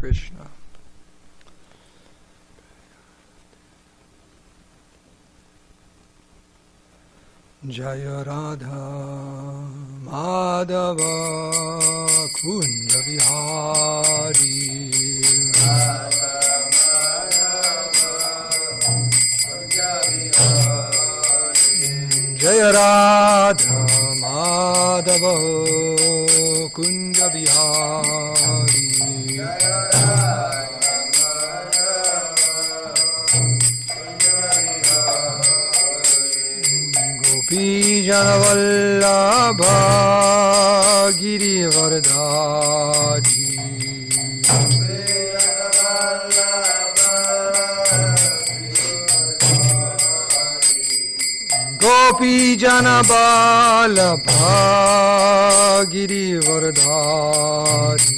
Krishna. Jaya Radha Madhava Kunja Vihari Jaya Radha Madhava Kunja Vihari Janavallabha Girivardhari Gopi Janavallabha Girivardhari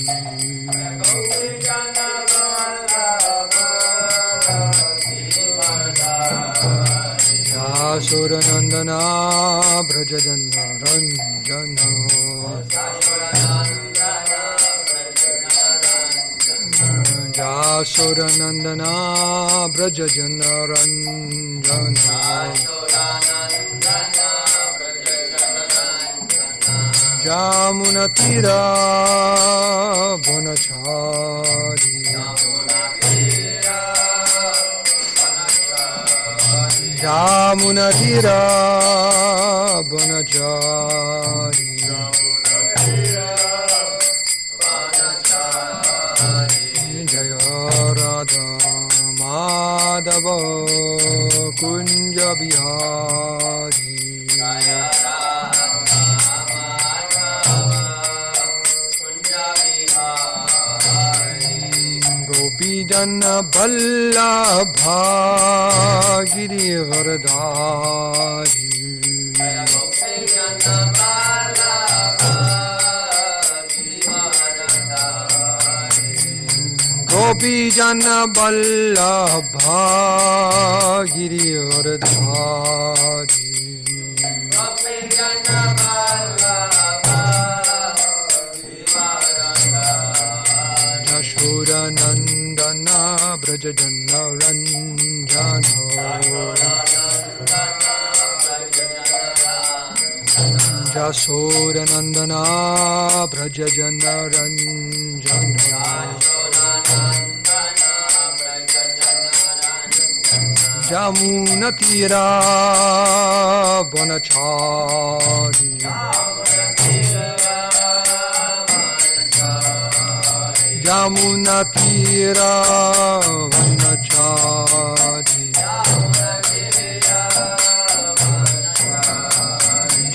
Suranandana Brajadana Ranjana Jasuranandana Brajadana Ranjana Jamunatira Bonachari Jamunatira Bonachari Jaya Radha Madhava Kunja Bihari Gopi Jana Vallabha Girivardhari Gopi Jana Vallabha Girivardhari Jashuranandana Brajajana Ranjana Jasoranandana Brajajana Ranjana Jamunatira Bonachari Jamunatira Bonachari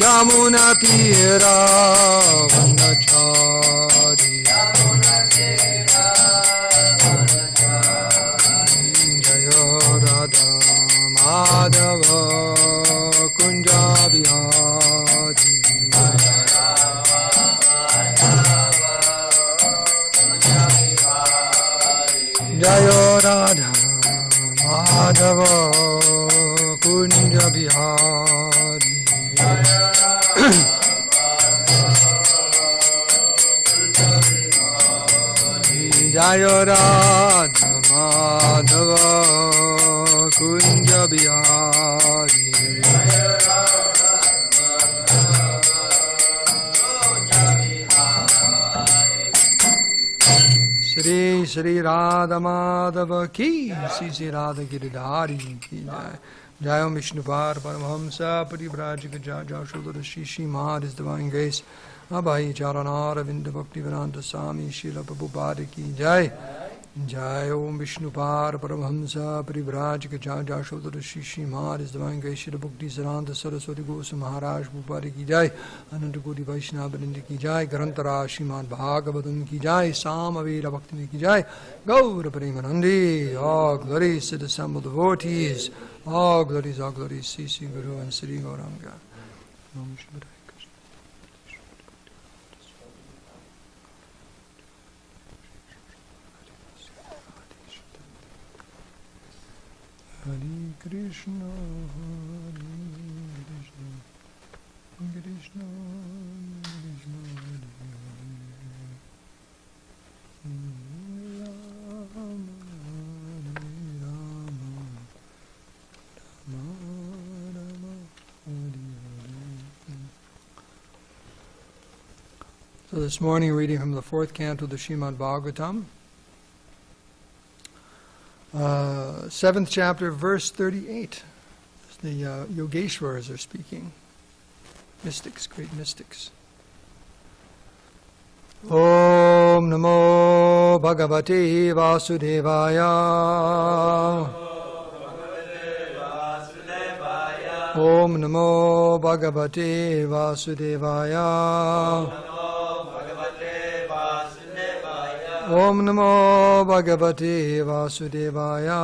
Jamunatira Bonachari Jaya Radha Madhava Kunja Bihari Jaya Radha Madhava Kunja Bihari Jaya Radha Madhava Kunja Bihari Shri Shri Radha Madhava ki Shri Radha Giridhari ki Jai Jai Om Vishnupad Paramahamsa Parivrajika Jai Jai Shodhara Shri Shri Mahad His Divine Grace Abhay Charanara Vinda Bhakti Vedanta Swami Srila Prabhupada ki Jai Jai Om Vishnupad Paramahamsa Parivrajika Jai Jai Shodhara Shri Shri Mahad His Divine Grace Srila Bhakti Saranta Saraswati Goswami Maharaj Prabhupada ki Jai Ananta Koti Vaishnava Vrinda ki Jai Grantara srimadbhagavatam ki Jai Samaveda Bhakti ki Jai Gaura Premanandi all glories to the assembled devotees all glories Sri Sri Guru and Sri Gauranga Om Shri Radha Hare Krishna, Hare Krishna, Krishna, Krishna, Hare Hare. So this morning, reading from the 4th canto of the srimadbhagavatam, 7th chapter, verse 38. The Yogeshwaras are speaking. Mystics, great mystics. Om Namo Bhagavate Vasudevaya. Om Namo Bhagavate Vasudevaya. Om Namo Bhagavate Vasudevaya.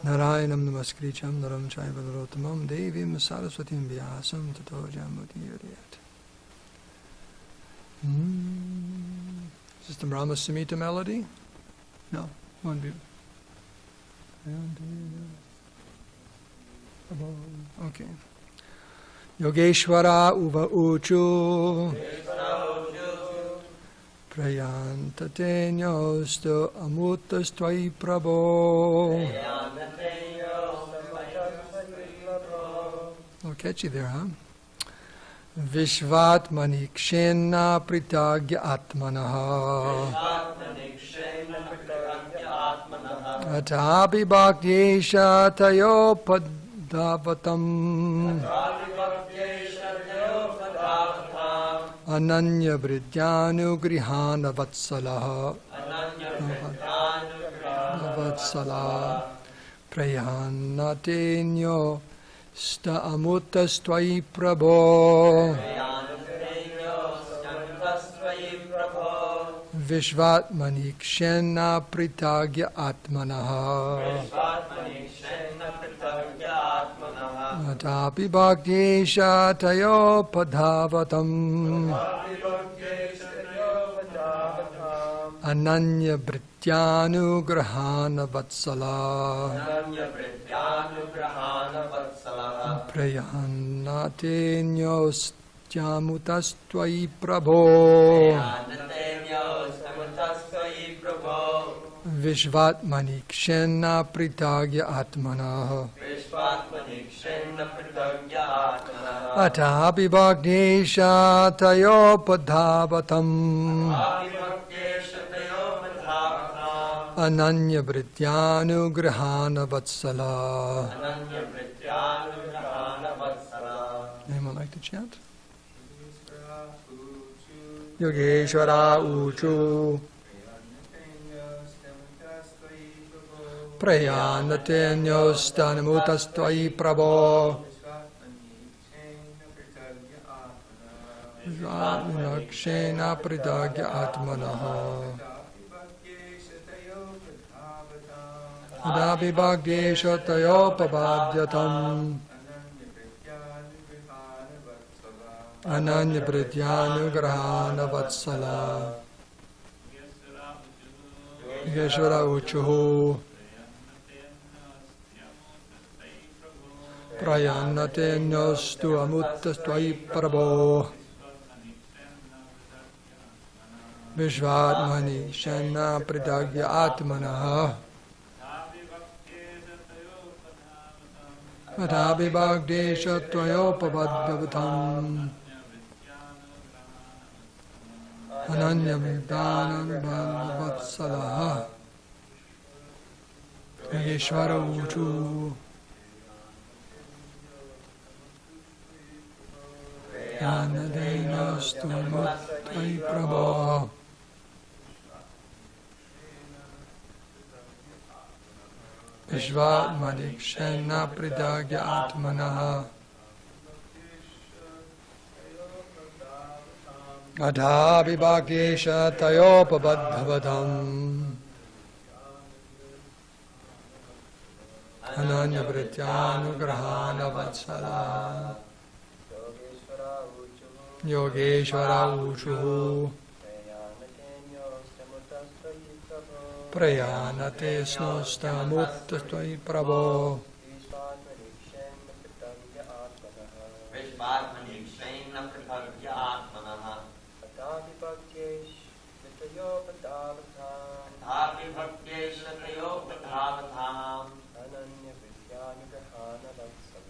Narayanam Namaskricham Naram Chaiva Narotamam Devim Saraswatim Vyasam Tato Jamati Yuriyat. Is this the Brahma Samhita melody? No, one view. Okay. Yogeshwara Uva Uchu Prayantatenyostu Amutastwai Prabhu. Oh, catchy there, huh? Vishvatmani kshena pritagya atmanaha Atapi bhaktyesha tayo padavatam Ananya vridyanu grihana vatsalaha Prayanatenyo sta amutastvai prabho Vishvatmani kshena pritagya atmanaha Atapi bhaktyesha tayo padavatam Ananya vrityanu grahana vatsala Prayanatenyostyamutastvai prabho Vishvatmani kshena pritagya atmanaha Atapi bhaktyesha tayo padavatam Ananya vrityanu grahana vatsala. Anyone like to chant? Yogeshwara Uchu Prayanatenyostanamutastvai prabho Vishvatminakshena pritagya atmanaha Adapi bhaktyesha tayo pavadyatam Ananya vrityanu grahana vatsala Yeshvara uchuhu Prayanatenyostu amuttastvai prabho Vishvatmani shena pritagya atmanaha Atapi bhaktyesha tvayopavadavatam Ananya vidyanam bhagavatsalaha Yeshvara uchu Yanadenastu muttai prabho Vishvatmani kshena pritagya atmanaha Adhapi bhaktyesha tayopabadhavatam Ananya vrityanu grahana vatsala Yogeshwara uchuhu Prayanate snostamuttastvai prabho Vishvatmani kshena pritagya atmanaha Atapi bhaktyesha tayo padhavatam Ananya vrityanu grahana vatsala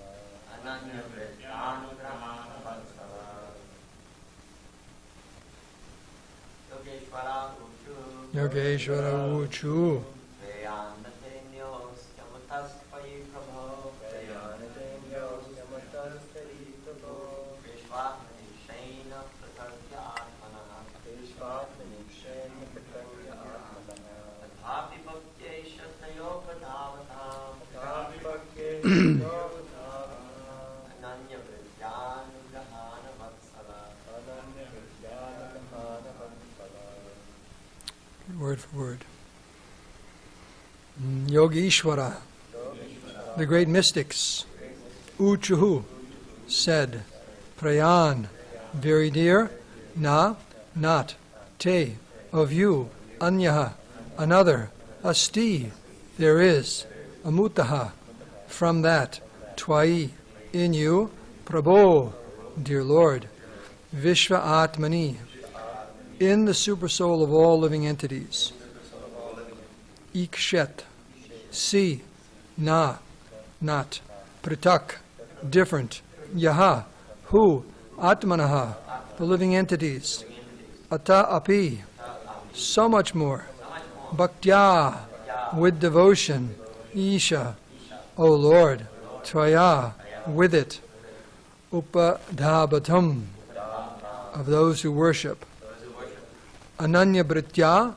Yogeshwara Uchu. Word for word. Yogeshwara, the great mystics, Uchuhu, said, Prayan, very dear, na, not, te, of you, anyaha, another, asti, there is, amutaha, from that, twai, in you, Prabhu, dear Lord, Vishva Atmani, in the supersoul of all living entities, Ikshet, see, na, not, Pritak, different, Yaha, who, Atmanaha, the living entities, Ata api, so much more, Bhaktya, with devotion, Isha, O Lord, Tvaya, with it, Upadhabatam, of those who worship, Ananya Britya,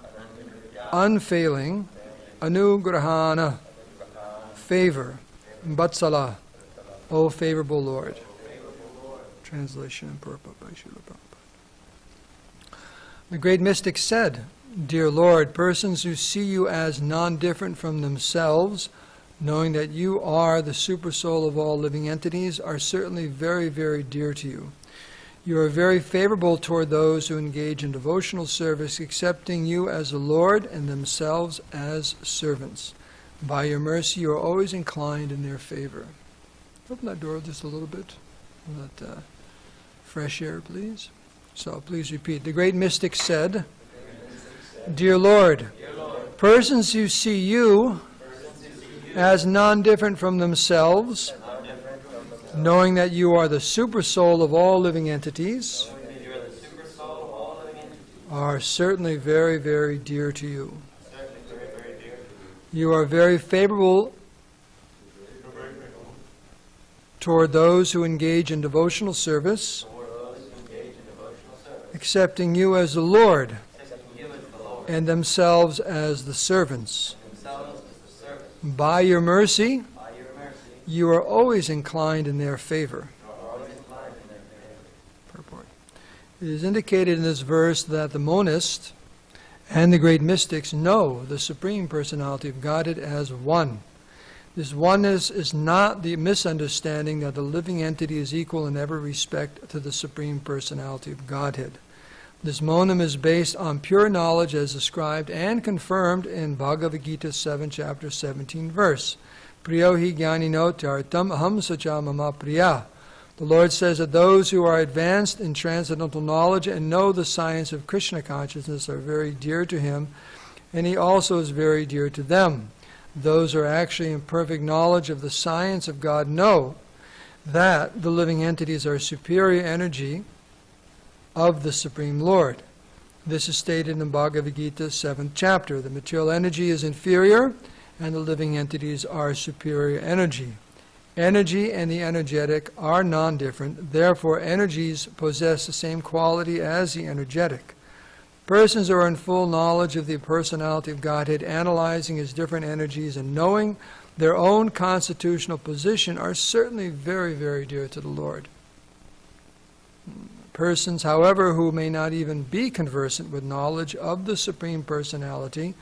unfailing, Anugrahana, favor, Vatsala, O favorable Lord. Translation and purport by Srila Prabhupada. The great mystic said, Dear Lord, persons who see you as non-different from themselves, knowing that you are the supersoul of all living entities, are certainly very, very dear to you. You are very favorable toward those who engage in devotional service, accepting you as the Lord and themselves as servants. By your mercy, you are always inclined in their favor. Open that door just a little bit. Let fresh air, please. So please repeat. The great mystic said, Dear Lord, persons who see you as non-different from themselves, knowing that you are the supersoul of all living entities, are certainly very, very dear to you. You are very favorable toward those who engage in devotional service, accepting you as the Lord and themselves as the servants. By your mercy, you are always inclined in their favor. Purport. It is indicated in this verse that the monist and the great mystics know the Supreme Personality of Godhead as one. This oneness is not the misunderstanding that the living entity is equal in every respect to the Supreme Personality of Godhead. This monam is based on pure knowledge as described and confirmed in Bhagavad Gita 7, chapter 17, verse. Priyo hi jnanino tartam aham sacha mama priya. The Lord says that those who are advanced in transcendental knowledge and know the science of Krishna consciousness are very dear to Him, and He also is very dear to them. Those who are actually in perfect knowledge of the science of God know that the living entities are superior energy of the Supreme Lord. This is stated in Bhagavad Gita 7th chapter. The material energy is inferior and the living entities are superior energy. Energy and the energetic are non-different, therefore energies possess the same quality as the energetic. Persons who are in full knowledge of the personality of Godhead, analyzing His different energies and knowing their own constitutional position are certainly very, very dear to the Lord. Persons, however, who may not even be conversant with knowledge of the Supreme Personality,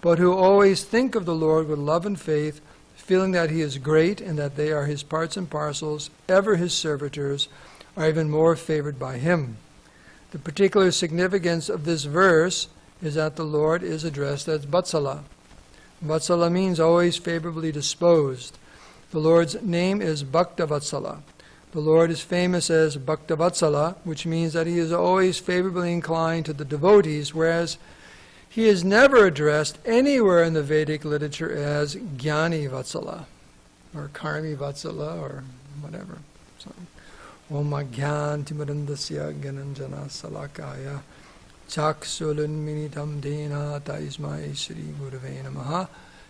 but who always think of the Lord with love and faith, feeling that He is great and that they are His parts and parcels, ever His servitors, are even more favored by Him. The particular significance of this verse is that the Lord is addressed as Vatsala. Vatsala means always favorably disposed. The Lord's name is Bhaktavatsala. The Lord is famous as Bhaktavatsala, which means that He is always favorably inclined to the devotees, whereas He is never addressed anywhere in the Vedic literature as Jnani Vatsala, or Karmi Vatsala, or whatever. So, Om Ajnantimirandasya Gyananjana Salakaya Chaksulunminitam dena taismai Shri Gurave Namaha.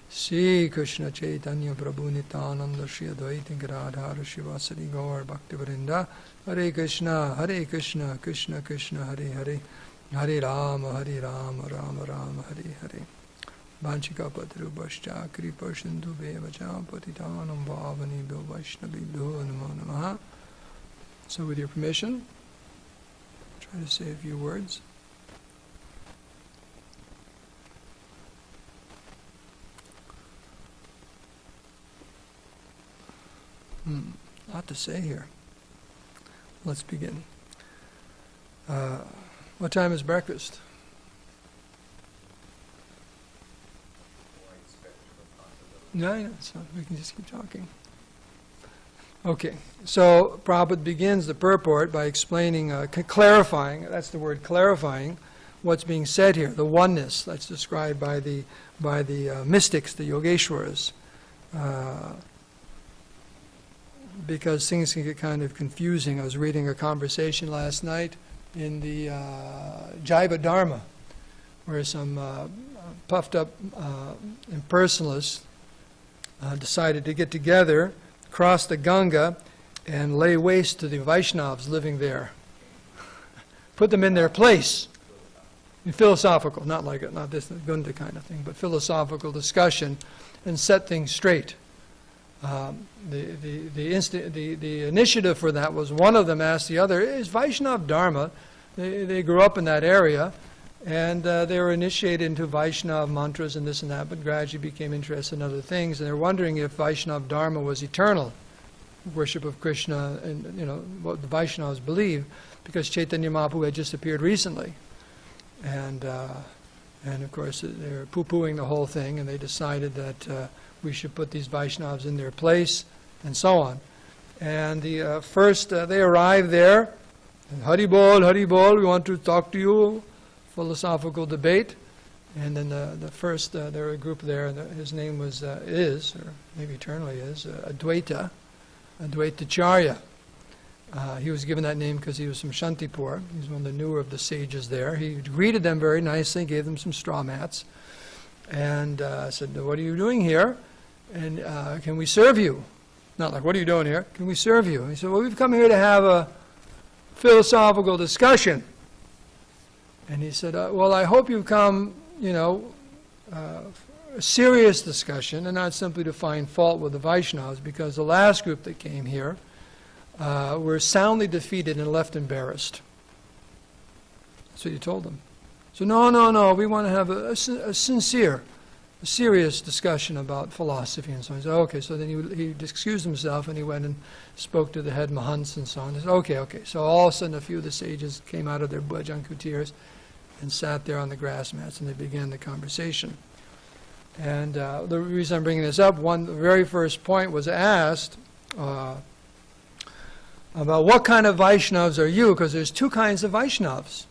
Shri Krishna Chaitanya Prabhu Nityananda Shri Advaita Gadadhara Shivasari Gaur Bhaktivinoda. Hare Krishna, Krishna Krishna, Hare Hare, Hare Rama, Rama Rama, Hare Hare. Vanchika Patrubhascha Kripa Sindhu Bevacha Patitanam Bhavani Bhyo Vaishnavi Bhyo Namo Namaha. So with your permission, try to say a few words. A lot to say here. Let's begin. What time is breakfast? No, so we can just keep talking. Okay, so Prabhupada begins the purport by explaining, clarifying, that's the word, clarifying what's being said here, the oneness that's described by the mystics, the Yogeshwaras. Because things can get kind of confusing. I was reading a conversation last night in the Jaiva Dharma, where some puffed up impersonalists decided to get together, cross the Ganga, and lay waste to the Vaishnavas living there. Put them in their place. In philosophical, not this Gunda kind of thing, but philosophical discussion, and set things straight. The initiative for that was one of them asked the other, is Vaishnav Dharma, they grew up in that area, and they were initiated into Vaishnav mantras and this and that, but gradually became interested in other things, and they're wondering if Vaishnav Dharma was eternal, worship of Krishna, and what the Vaishnavas believe, because Chaitanya Mahaprabhu had just appeared recently, and of course they were poo-pooing the whole thing, and they decided that we should put these Vaishnavas in their place, and so on. And the first, they arrived there, and Hari Bol, we want to talk to you, philosophical debate. And then the first, there were a group there, and his name was, or maybe eternally is, Advaitacharya. He was given that name because he was from Shantipur. He's one of the newer of the sages there. He greeted them very nicely, gave them some straw mats, and said, what are you doing here? And can we serve you? Not like, what are you doing here? Can we serve you? And he said, well, we've come here to have a philosophical discussion. And he said, well, I hope you come, a serious discussion, and not simply to find fault with the Vaishnavas, because the last group that came here were soundly defeated and left embarrassed. That's what he told them. So no, we want to have a sincere, a serious discussion about philosophy and so on. He said, okay, so then he excused himself and he went and spoke to the head mahants and so on. He said, okay. So all of a sudden a few of the sages came out of their bhajan kutirs and sat there on the grass mats, and they began the conversation. And the reason I'm bringing this up, the very first point was asked about what kind of Vaishnavas are you, because there's two kinds of Vaishnavas,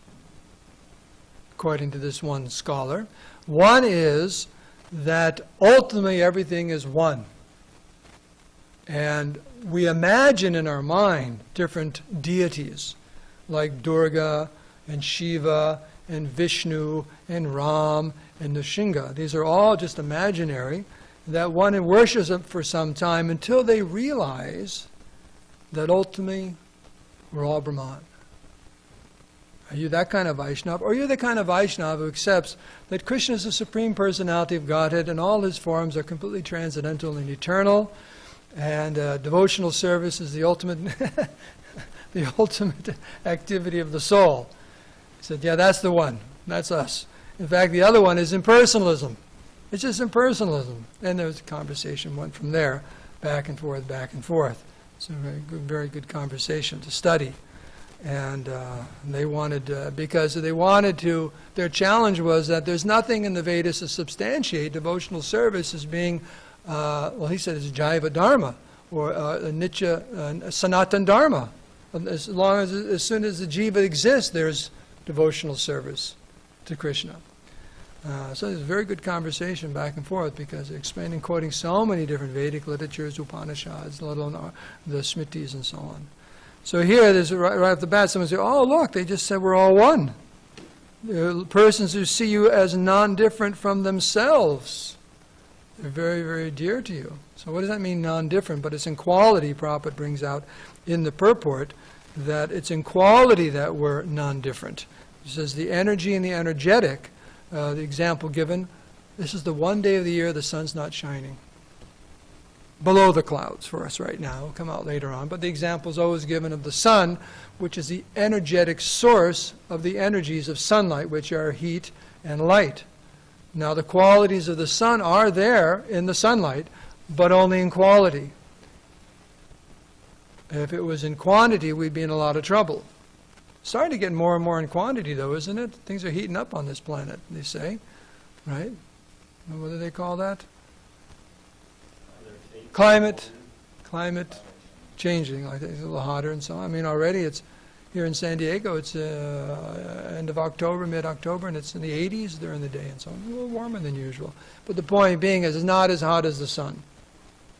according to this one scholar. One is that ultimately everything is one. And we imagine in our mind different deities, like Durga and Shiva and Vishnu and Ram and Nrsimha. These are all just imaginary, that one worships them for some time until they realize that ultimately we're all Brahman. Are you that kind of Vaishnava? Or are you the kind of Vaishnava who accepts that Krishna is the Supreme Personality of Godhead and all his forms are completely transcendental and eternal, and devotional service is the ultimate the ultimate activity of the soul? He said, yeah, that's the one. That's us. In fact, the other one is impersonalism. It's just impersonalism. And there was a conversation, went from there, back and forth, back and forth. It's a very good conversation to study. And they wanted, because they wanted to, their challenge was that there's nothing in the Vedas to substantiate devotional service as being, well, he said it's Jaiva Dharma, or Nitya Sanatan Dharma. As soon as the jiva exists, there's devotional service to Krishna. So there's a very good conversation back and forth, because they're explaining, quoting so many different Vedic literatures, Upanishads, let alone the Smritis and so on. So here, there's right off the bat, someone says, oh, look, they just said we're all one. There are persons who see you as non-different from themselves. They're very, very dear to you. So what does that mean, non-different? But it's in quality, Prabhupada brings out in the purport, that it's in quality that we're non-different. He says the energy and the energetic, the example given, this is the one day of the year the sun's not shining. Below the clouds for us right now. It'll come out later on. But the example is always given of the sun, which is the energetic source of the energies of sunlight, which are heat and light. Now the qualities of the sun are there in the sunlight, but only in quality. If it was in quantity, we'd be in a lot of trouble. Starting to get more and more in quantity, though, isn't it? Things are heating up on this planet, they say. Right? What do they call that? Climate changing, like it's a little hotter and so on. I mean, already it's here in SanDiego, it's end of October, mid-October, and it's in the 80s during the day and so on. A little warmer than usual. But the point being is it's not as hot as the sun.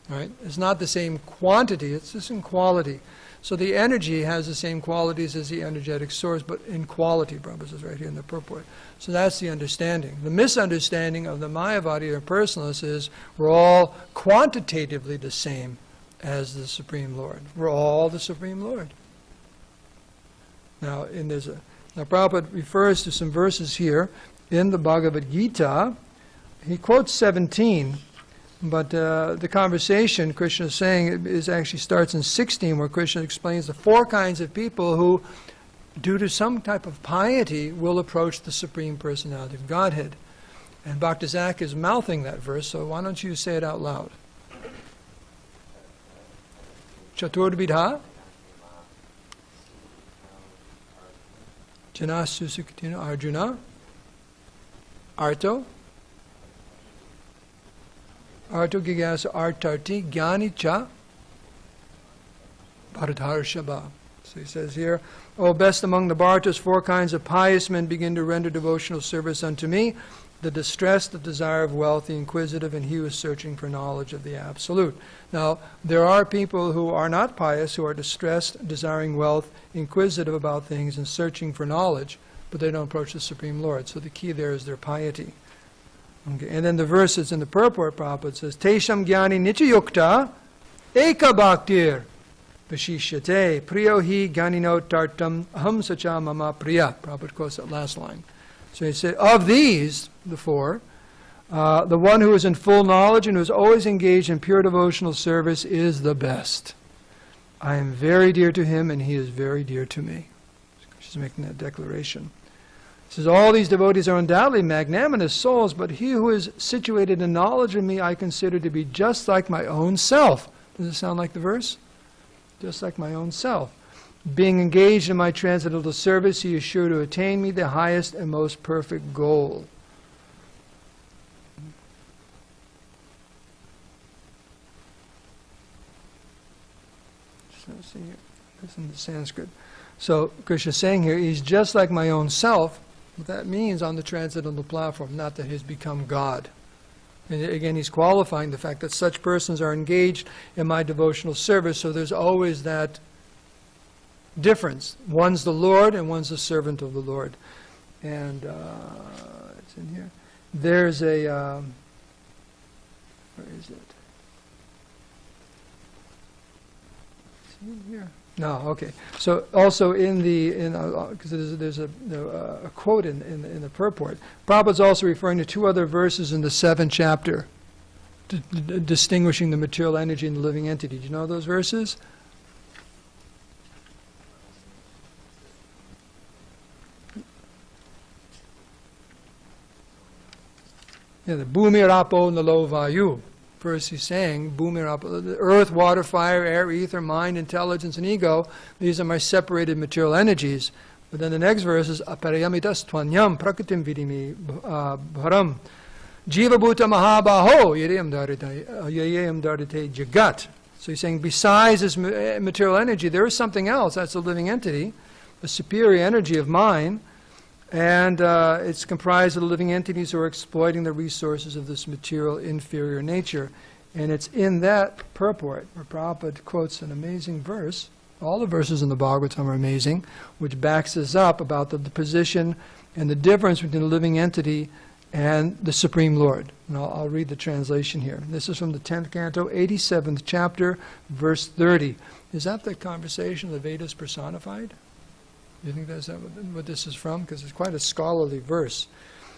Right? It's not the same quantity, it's just in quality. So the energy has the same qualities as the energetic source, but in quality, Prabhupada says right here in the purport. So that's the understanding. The misunderstanding of the Mayavadi or personalists is we're all quantitatively the same as the Supreme Lord. We're all the Supreme Lord. Now, Prabhupada refers to some verses here in the Bhagavad Gita. He quotes 17. But the conversation Krishna is saying actually starts in 16, where Krishna explains the four kinds of people who, due to some type of piety, will approach the Supreme Personality of Godhead. And Bhaktizak is mouthing that verse, so why don't you say it out loud? Chaturdvidha Janasusuktina Arjuna Arto Arto Gigasa Artarti Gyani Cha Bharadhar Shaba. So he says here, O best among the Bhartas, four kinds of pious men begin to render devotional service unto me: the distressed, the desire of wealth, the inquisitive, and he who is searching for knowledge of the Absolute. Now, there are people who are not pious, who are distressed, desiring wealth, inquisitive about things, and searching for knowledge, but they don't approach the Supreme Lord. So the key there is their piety. Okay. And then the verses in the purport, Prabhupada says, Tesham Gyani Nityayukta Eka Bhaktir Vishishyate Priyo Hi Gyanino Tartam Aham Sacha Mama Priya. Prabhupada quotes that last line. So he said, of these, the four, the one who is in full knowledge and who is always engaged in pure devotional service is the best. I am very dear to him and he is very dear to me. She's making that declaration. He says, all these devotees are undoubtedly magnanimous souls, but he who is situated in knowledge of me I consider to be just like my own self. Does it sound like the verse? Just like my own self. Being engaged in my transcendental service, he is sure to attain me, the highest and most perfect goal. So, see here, this in the Sanskrit. So Krishna is saying here, he's just like my own self. What that means on the transcendental platform, not that he's become God. And again, he's qualifying the fact that such persons are engaged in my devotional service, so there's always that difference. One's the Lord and one's the servant of the Lord. And it's in here. There's a, where is it? Is it in here? No, okay. So also in the, because there's a quote in the purport. Prabhupada's also referring to two other verses in the 7th chapter, distinguishing the material energy and the living entity. Do you know those verses? Yeah, the Bhumi Rapo Nalo Vayu. First he's saying, Bhumi Rapo, the earth, water, fire, air, ether, mind, intelligence, and ego, these are my separated material energies. But then the next verse is, Aparayamitas Twanyam Prakritim Vidimi Bharam Jiva Bhuta Mahabaho Yayam Dharite Jagat. So he's saying, besides this material energy, there is something else. That's a living entity, a superior energy of mine. And it's comprised of the living entities who are exploiting the resources of this material inferior nature. And it's in that purport where Prabhupada quotes an amazing verse. All the verses in the Bhagavatam are amazing, which backs us up about the position and the difference between the living entity and the Supreme Lord. And I'll read the translation here. This is from the 10th canto, 87th chapter, verse 30. Is that the conversation of the Vedas personified? Do you think that's what this is from? Because it's quite a scholarly verse.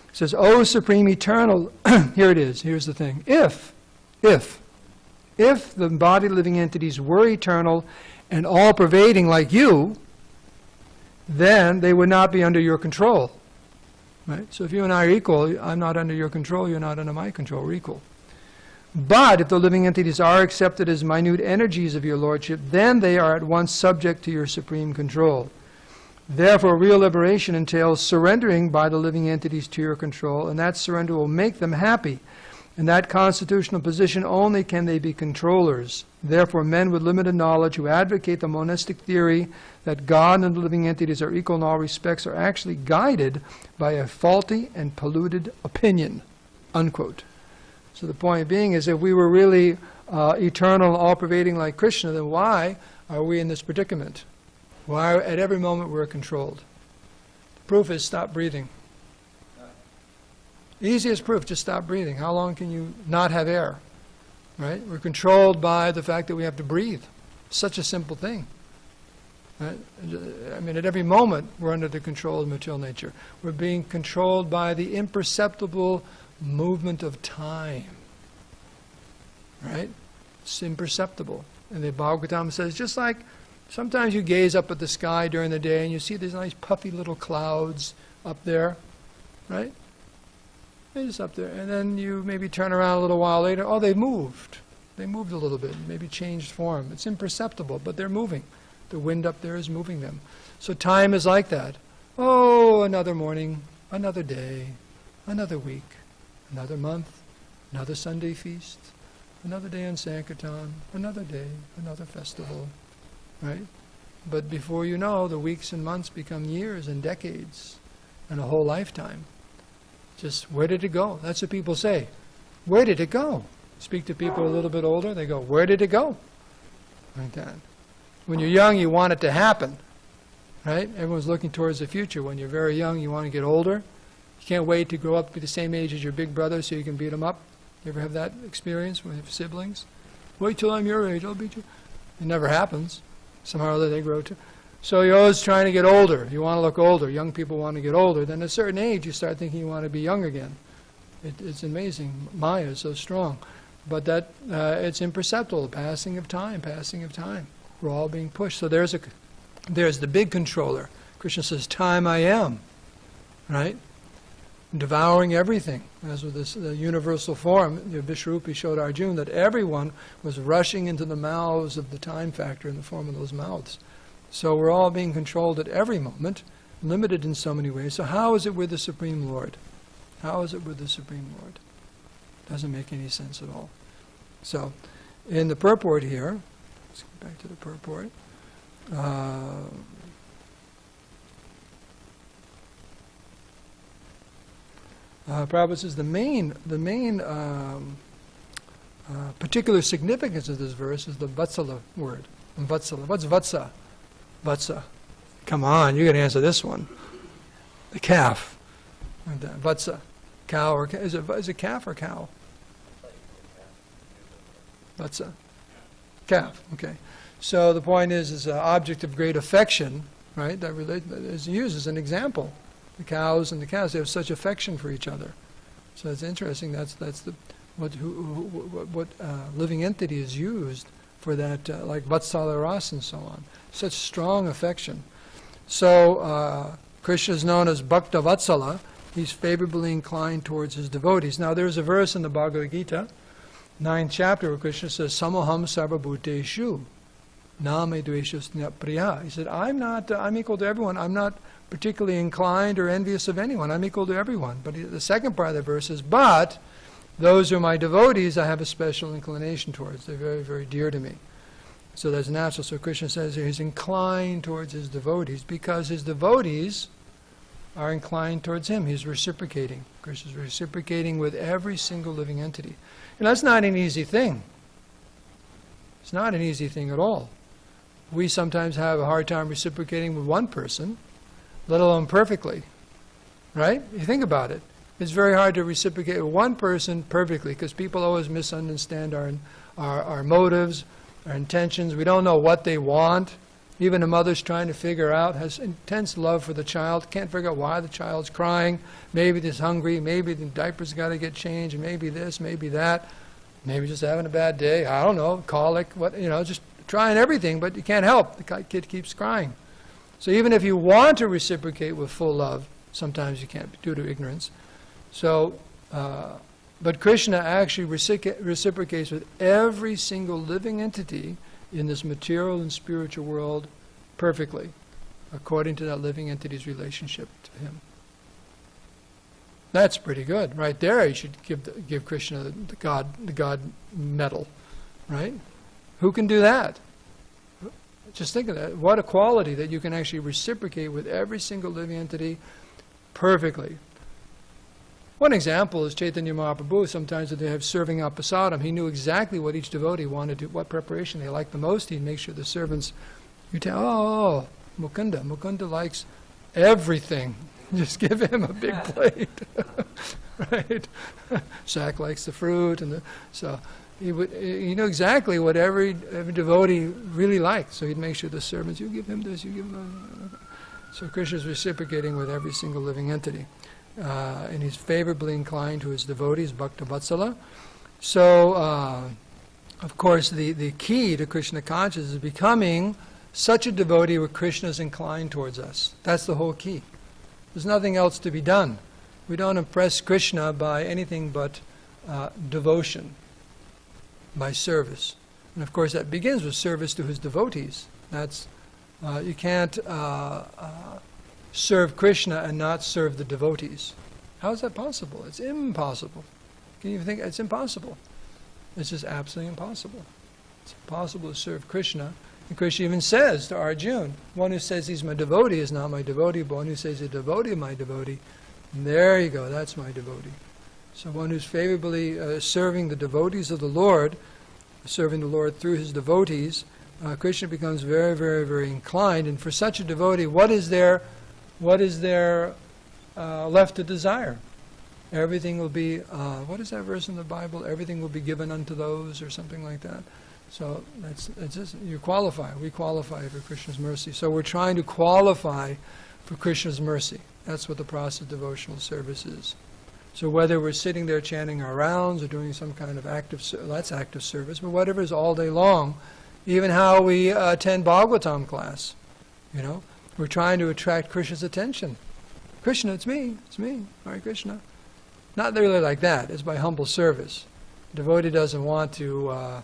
It says, O Supreme Eternal, here it is, here's the thing. If the embodied living entities were eternal and all-pervading like you, then they would not be under your control. Right? So if you and I are equal, I'm not under your control, you're not under my control, we're equal. But if the living entities are accepted as minute energies of your Lordship, then they are at once subject to your supreme control. Therefore, real liberation entails surrendering by the living entities to your control, and that surrender will make them happy. In that constitutional position only can they be controllers. Therefore, men with limited knowledge who advocate the monistic theory that God and the living entities are equal in all respects are actually guided by a faulty and polluted opinion. Unquote. So the point being is, if we were really eternal, all-pervading like Krishna, then why are we in this predicament? Why at every moment we're controlled? The proof is stop breathing. Easiest proof, just stop breathing. How long can you not have air? Right? We're controlled by the fact that we have to breathe. Such a simple thing. Right? I mean, at every moment we're under the control of material nature. We're being controlled by the imperceptible movement of time. Right? It's imperceptible. And the Bhagavatam says, just like sometimes you gaze up at the sky during the day and you see these nice puffy little clouds up there, right? They're just up there. And then you maybe turn around a little while later, oh, they moved. They moved a little bit, maybe changed form. It's imperceptible, but they're moving. The wind up there is moving them. So time is like that. Oh, another morning, another day, another week, another month, another Sunday feast, another day on SanDiego, another day, another festival. Right? But before you know, the weeks and months become years and decades and a whole lifetime. Just, where did it go? That's what people say. Where did it go? Speak to people a little bit older, they go, where did it go? Like that. When you're young, you want it to happen. Right? Everyone's looking towards the future. When you're very young, you want to get older. You can't wait to grow up to be the same age as your big brother so you can beat him up. You ever have that experience with your siblings? Wait till I'm your age, I'll beat you. It never happens. Somehow or other they grow too. So you're always trying to get older. You want to look older. Young people want to get older. Then at a certain age you start thinking you want to be young again. It's amazing. Maya is so strong. But that it's imperceptible. Passing of time, passing of time. We're all being pushed. So there's the big controller. Krishna says, time I am. Right? Devouring everything. As with this the universal form, Vishwarupi showed Arjuna that everyone was rushing into the mouths of the time factor in the form of those mouths. So we're all being controlled at every moment, limited in so many ways. So how is it with the Supreme Lord? How is it with the Supreme Lord? Doesn't make any sense at all. So in the purport here, let's get back to the purport. Prabhu says the main particular significance of this verse is the Vatsala word. Vatsala. What's Vatsa? Vatsa. Come on, you got to answer this one. The calf. Vatsa. Cow or is it calf or cow? Vatsa. Calf. Okay. So the point is an object of great affection, right? That is used as an example. The cows and the calves, they have such affection for each other. So it's interesting. That's what living entity is used for that, like Vatsala Ras and so on. Such strong affection. So Krishna is known as Bhakta Vatsala. He's favorably inclined towards his devotees. Now there's a verse in the Bhagavad Gita, 9th chapter, where Krishna says, Samoham sarvabhuteshu name dveshasya priya. He said, I'm equal to everyone. I'm not particularly inclined or envious of anyone. I'm equal to everyone. But the second part of the verse is, but those who are my devotees, I have a special inclination towards. They're very, very dear to me. So that's natural. So Krishna says he's inclined towards his devotees because his devotees are inclined towards him. He's reciprocating. Krishna's reciprocating with every single living entity. And that's not an easy thing. It's not an easy thing at all. we sometimes have a hard time reciprocating with one person, let alone perfectly. Right? You think about it. It's very hard to reciprocate with one person perfectly because people always misunderstand our motives, our intentions. We don't know what they want. Even a mother's trying to figure out, has intense love for the child, can't figure out why the child's crying. Maybe he's hungry, maybe the diaper's got to get changed, maybe this, maybe that. Maybe just having a bad day, I don't know, colic, just trying everything, but you can't help. The kid keeps crying. So even if you want to reciprocate with full love, sometimes you can't due to ignorance. So, but Krishna actually reciprocates with every single living entity in this material and spiritual world perfectly, according to that living entity's relationship to him. That's pretty good. Right there, you should give Krishna the God medal, right? Who can do that? Just think of that. What a quality that you can actually reciprocate with every single living entity perfectly. One example is Chaitanya Mahaprabhu. Sometimes when they have serving prasadam, he knew exactly what each devotee wanted to, what preparation they liked the most. He'd make sure the servants, you tell, Mukunda likes everything. Just give him a big plate, right? Shak likes the fruit, so he knew exactly what every devotee really liked. So he'd make sure the servants, you give him this, you give him that. So Krishna's reciprocating with every single living entity. And he's favorably inclined to his devotees, Bhakta Vatsala. So, of course, the key to Krishna consciousness is becoming such a devotee where Krishna is inclined towards us. That's the whole key. There's nothing else to be done. We don't impress Krishna by anything but devotion, by service. And of course, that begins with service to his devotees. That's you can't serve Krishna and not serve the devotees. How is that possible? It's impossible. Can you even think? It's impossible. It's just absolutely impossible. It's impossible to serve Krishna. And Krishna even says to Arjuna, one who says he's my devotee is not my devotee, but one who says a devotee is my devotee, and there you go, that's my devotee. So one who's favorably serving the devotees of the Lord, serving the Lord through his devotees, Krishna becomes very, very, very inclined. And for such a devotee, what is there left to desire? Everything will be, what is that verse in the Bible? Everything will be given unto those, or something like that. So it's just, you qualify. We qualify for Krishna's mercy. So we're trying to qualify for Krishna's mercy. That's what the process of devotional service is. So whether we're sitting there chanting our rounds or doing some kind of that's active service, but whatever is all day long, even how we attend Bhagavatam class, we're trying to attract Krishna's attention. Krishna, it's me, Hare Krishna. Not really like that. It's by humble service. The devotee doesn't want to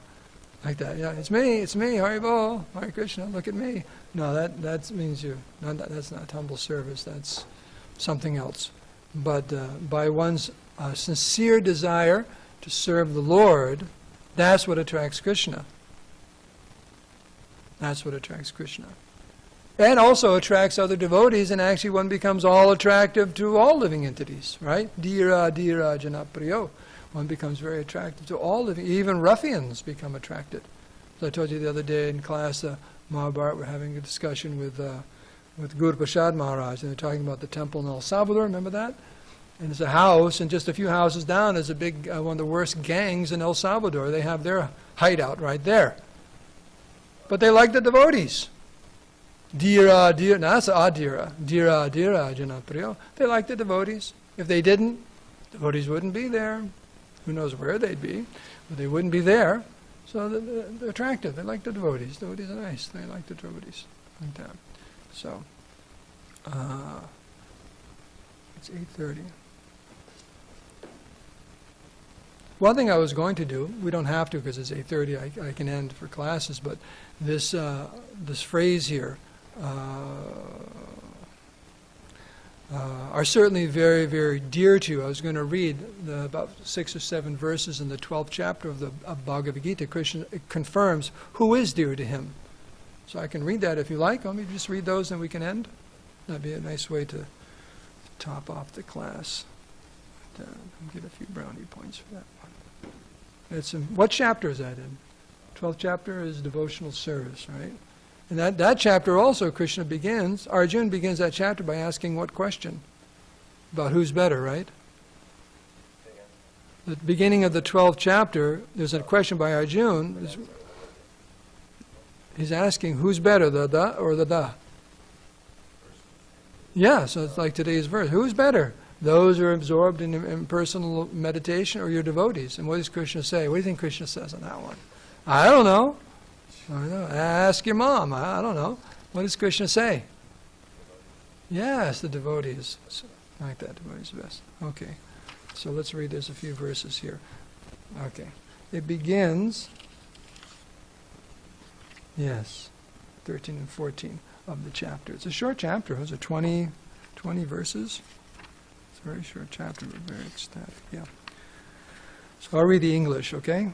like that. Yeah, it's me, Haribol, Hare Krishna, look at me. No, that means that's not humble service. That's something else. But by one's sincere desire to serve the Lord, that's what attracts Krishna. That's what attracts Krishna. And also attracts other devotees, and actually one becomes all attractive to all living entities, right? Dhira janapriyo. One becomes very attractive to all living, even ruffians become attracted. So I told you the other day in class, Mahabharata, we're having a discussion with Guru Prasad Maharaj, and they're talking about the temple in El Salvador, remember that? And there's a house, and just a few houses down is a big, one of the worst gangs in El Salvador. They have their hideout right there. But they like the devotees. Dhira, that's adhira. Dhira, janapriyo. They like the devotees. If they didn't, devotees wouldn't be there. Who knows where they'd be, but they wouldn't be there. So they're attractive. They like the devotees. Devotees are nice. They like the devotees. Like that. So, it's 8:30. One thing I was going to do, we don't have to because it's 8:30, I can end for classes, but this phrase here are certainly very, very dear to you. I was going to read about 6 or 7 verses in the 12th chapter of Bhagavad Gita. Krishna confirms who is dear to him. So I can read that if you like. Let me just read those and we can end. That'd be a nice way to top off the class. I'll get a few brownie points for that one. What chapter is that in? 12th chapter is devotional service, right? And that chapter also, Krishna begins, Arjuna begins that chapter by asking what question? About who's better, right? The beginning of the 12th chapter, there's a question by Arjuna. He's asking, who's better, the da or the da? Yeah, so it's like today's verse. Who's better? Those who are absorbed in impersonal meditation or your devotees? And what does Krishna say? What do you think Krishna says on that one? I don't know. Ask your mom. I don't know. What does Krishna say? Yes, the devotees. So, like that, devotees are best. Okay. So let's read, there's a few verses here. Okay. It begins, yes, 13 and 14 of the chapter. It's a short chapter. It was 20 verses. It's a very short chapter, but very ecstatic. Yeah. So I'll read the English, okay?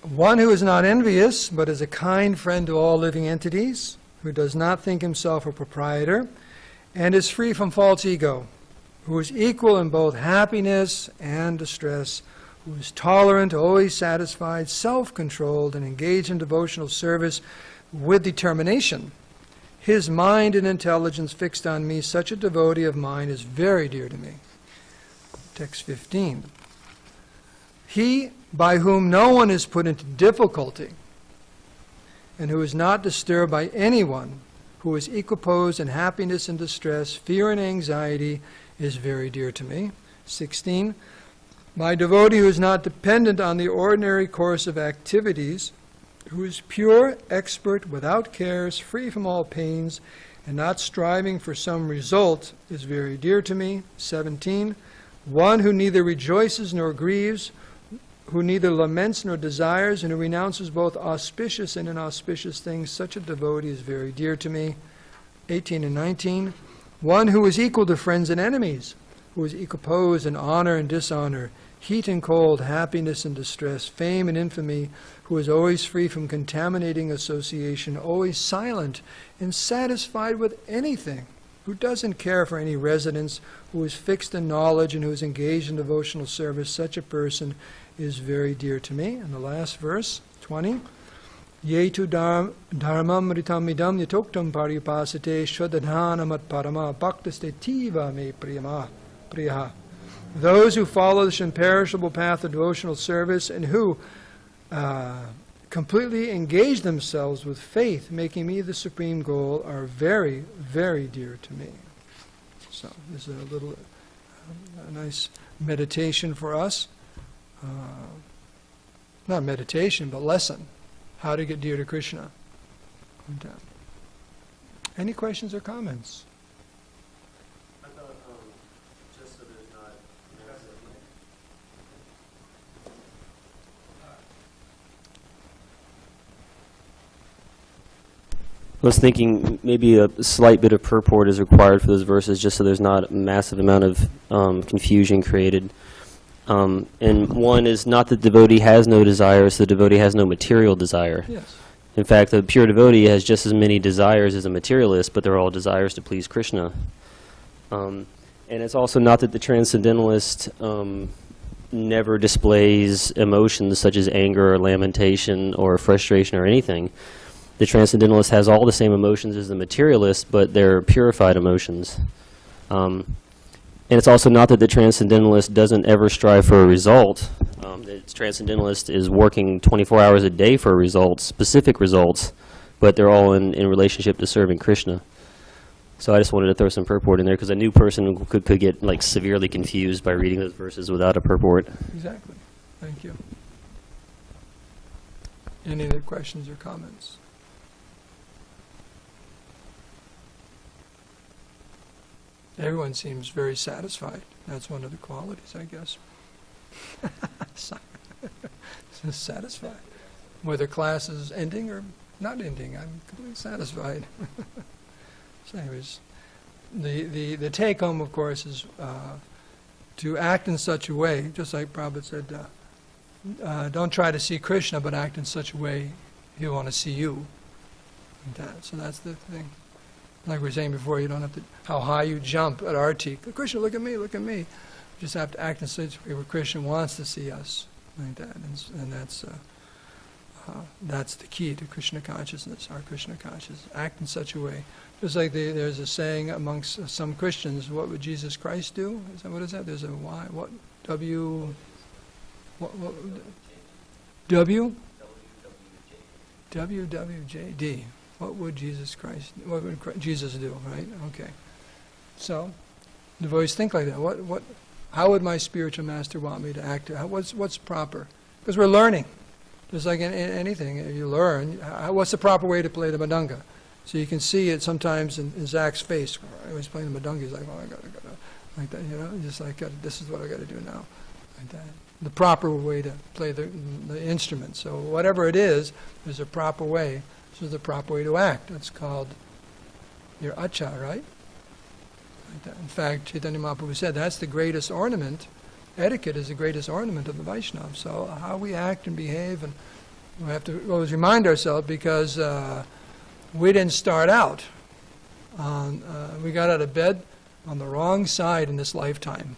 One who is not envious, but is a kind friend to all living entities, who does not think himself a proprietor, and is free from false ego, who is equal in both happiness and distress, who is tolerant, always satisfied, self-controlled, and engaged in devotional service with determination. His mind and intelligence fixed on me, such a devotee of mine is very dear to me. Text 15. He by whom no one is put into difficulty, and who is not disturbed by anyone, who is equiposed in happiness and distress, fear and anxiety, is very dear to me. 16. My devotee who is not dependent on the ordinary course of activities, who is pure, expert, without cares, free from all pains, and not striving for some result, is very dear to me. 17. One who neither rejoices nor grieves, who neither laments nor desires, and who renounces both auspicious and inauspicious things, such a devotee is very dear to me. 18 and 19. One who is equal to friends and enemies, who is equiposed in honor and dishonor, heat and cold, happiness and distress, fame and infamy, who is always free from contaminating association, always silent and satisfied with anything, who doesn't care for any residence, who is fixed in knowledge and who is engaged in devotional service, such a person is very dear to me. And the last verse, 20. Ye tu dharmam ritam idam yatoktam paripasate shwadadhanamat parama bhaktaste tiva me priyaha. Those who follow this imperishable path of devotional service and who completely engage themselves with faith, making me the supreme goal, are very, very dear to me. So this is a nice meditation for us. Not meditation, but lesson. How to get dear to Krishna. Any questions or comments? I thought, just so there's not massive. I was thinking maybe a slight bit of purport is required for those verses, just so there's not a massive amount of confusion created. And one is not that the devotee has no desires, the devotee has no material desire. Yes. In fact, a pure devotee has just as many desires as a materialist, but they're all desires to please Krishna. And it's also not that the transcendentalist never displays emotions such as anger or lamentation or frustration or anything. The transcendentalist has all the same emotions as the materialist, but they're purified emotions. And it's also not that the transcendentalist doesn't ever strive for a result. The transcendentalist is working 24 hours a day for results, specific results, but they're all in relationship to serving Krishna. So I just wanted to throw some purport in there because a new person could get like severely confused by reading those verses without a purport. Exactly. Thank you. Any other questions or comments? Everyone seems very satisfied. That's one of the qualities, I guess. Satisfied. Whether class is ending or not ending, I'm completely satisfied. So anyways, the take-home, of course, is to act in such a way, just like Prabhu said, don't try to see Krishna, but act in such a way he'll want to see you. So that's the thing. Like we were saying before, you don't have to, how high you jump at arati. Krishna, look at me, look at me. You just have to act in such a way where Krishna wants to see us, like that. And that's, That's the key to Krishna consciousness, our Krishna consciousness. Act in such a way. Just like there's a saying amongst some Christians, what would Jesus Christ do? What is that? There's a Y, what, W, what, W? WWJD. What would Jesus do, right? Okay. So, devotees think like that. How would my spiritual master want me to act? What's proper? Because we're learning. Just like in anything, you learn. What's the proper way to play the madanga? So you can see it sometimes in Zach's face. When he's playing the madanga, he's like, "Oh, I gotta," like that, you know. Just like, "This is what I got to do now," like that. The proper way to play the instrument. So whatever it is, there's a proper way. So there's a proper way to act. That's called your acha, right? Like that. In fact, Chaitanya Mahaprabhu said that's the greatest ornament. Etiquette is the greatest ornament of the Vaishnava. So how we act and behave, and we have to always remind ourselves, because we didn't start out on, we got out of bed on the wrong side in this lifetime.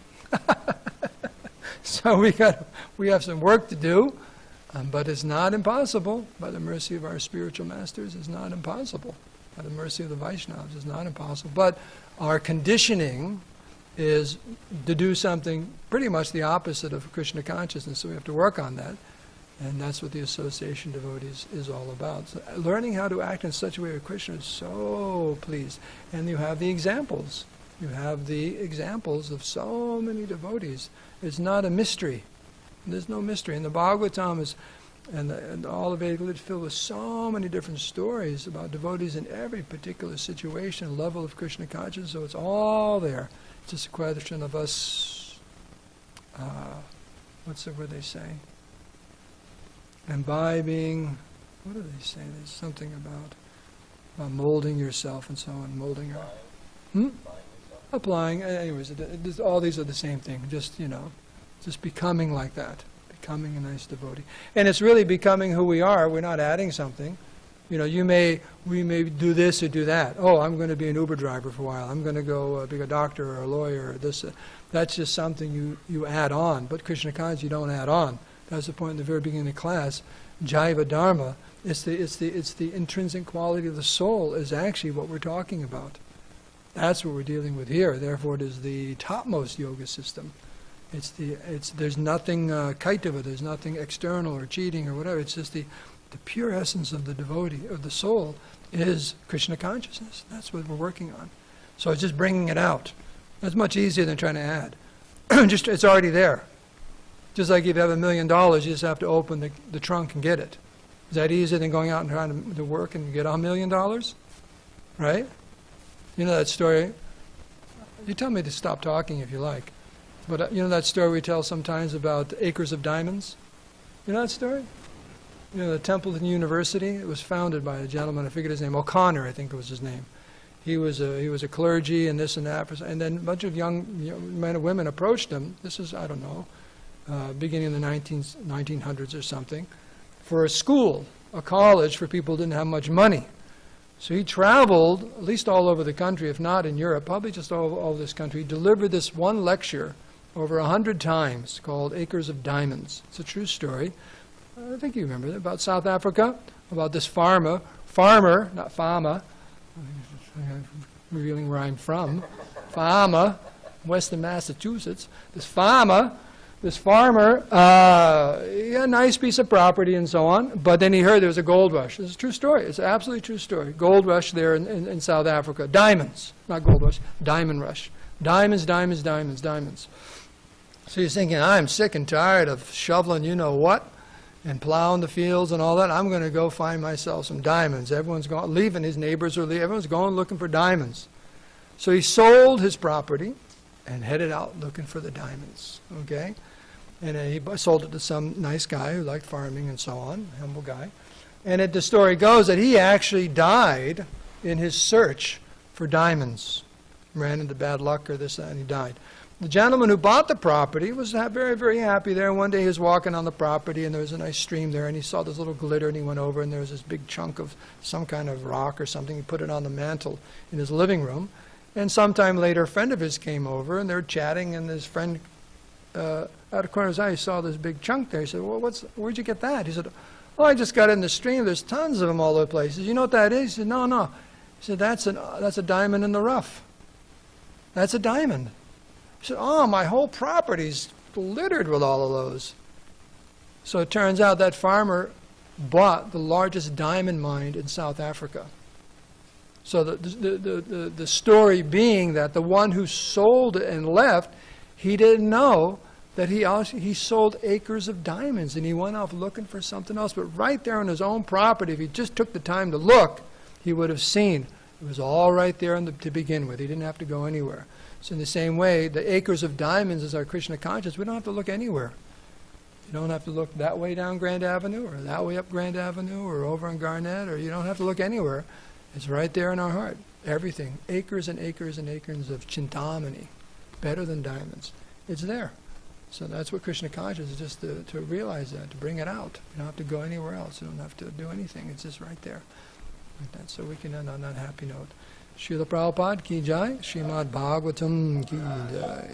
So we have some work to do, but it's not impossible. By the mercy of our spiritual masters, it's not impossible. By the mercy of the Vaishnavas, it's not impossible. But our conditioning is to do something pretty much the opposite of Krishna consciousness, so we have to work on that. And that's what the association devotees is all about. So learning how to act in such a way with Krishna is so pleased. And you have the examples. You have the examples of so many devotees. It's not a mystery. There's no mystery. And the Bhagavatam is, and all of Vedic literature is filled with so many different stories about devotees in every particular situation, level of Krishna consciousness. So it's all there. It's just a question of us, what's the word they say? Imbibing, what do they say? There's something about molding yourself and so on, molding your... Applying, anyways, all these are the same thing, just, just becoming like that, becoming a nice devotee. And it's really becoming who we are. We're not adding something. We may do this or do that. Oh, I'm going to be an Uber driver for a while. I'm going to go be a doctor or a lawyer or this. That's just something you add on. But Krishna consciousness, you don't add on. That's the point in the very beginning of the class. Jaiva Dharma, it's the intrinsic quality of the soul is actually what we're talking about. That's what we're dealing with here. Therefore, it is the topmost yoga system. There's nothing kaitava, there's nothing external or cheating or whatever. It's just the pure essence of the devotee, of the soul, is Krishna consciousness. That's what we're working on. So it's just bringing it out. That's much easier than trying to add. It's already there. Just like if you have $1 million, you just have to open the trunk and get it. Is that easier than going out and trying to work and get $1 million? Right? You know that story? You tell me to stop talking if you like. But you know that story we tell sometimes about acres of diamonds? You know that story? You know, the Templeton University, it was founded by a gentleman, I forget his name, O'Connor, I think was his name. He was a clergy and this and that. And then a bunch of young men and women approached him. This is, I don't know, beginning in the 1900s or something, for a school, a college for people who didn't have much money. So he traveled, at least all over the country, if not in Europe, probably just all over this country. He delivered this one lecture over 100 times called Acres of Diamonds. It's a true story. I think you remember it, about South Africa, about this farmer, not farmer, revealing where I'm from, farmer, Western Massachusetts. This farmer, he had a nice piece of property and so on, but then he heard there was a gold rush. It's a true story. It's an absolutely true story. Gold rush there in South Africa. Diamonds, not gold rush, diamond rush. Diamonds, diamonds, diamonds, diamonds. So he's thinking, I'm sick and tired of shoveling you-know-what and plowing the fields and all that. I'm going to go find myself some diamonds. Everyone's going, leaving, his neighbors are leaving. Everyone's going looking for diamonds. So he sold his property and headed out looking for the diamonds, okay? And he sold it to some nice guy who liked farming and so on, humble guy. And the story goes that he actually died in his search for diamonds. Ran into bad luck or this, that, and he died. The gentleman who bought the property was very, very happy there. One day he was walking on the property and there was a nice stream there and he saw this little glitter and he went over and there was this big chunk of some kind of rock or something. He put it on the mantle in his living room. And sometime later a friend of his came over and they were chatting and his friend, out of the corner of his eye, he saw this big chunk there. He said, well, where'd you get that? He said, Oh, I just got in the stream. There's tons of them all over the places. You know what that is? He said, no, no. He said, that's a diamond in the rough. That's a diamond. He said, oh, my whole property's littered with all of those. So it turns out that farmer bought the largest diamond mine in South Africa. So the story being that the one who sold it and left, he didn't know that he sold acres of diamonds, and he went off looking for something else. But right there on his own property, if he just took the time to look, he would have seen it was all right there to begin with. He didn't have to go anywhere. So in the same way, the acres of diamonds is our Krishna consciousness. We don't have to look anywhere. You don't have to look that way down Grand Avenue, or that way up Grand Avenue, or over on Garnett, or you don't have to look anywhere. It's right there in our heart. Everything. Acres and acres and acres of chintamani. Better than diamonds. It's there. So that's what Krishna consciousness is, just to realize that, to bring it out. You don't have to go anywhere else. You don't have to do anything. It's just right there. Like that. So we can end on that happy note. Srila Prabhupada ki jai, srimadbhagavatam ki jai.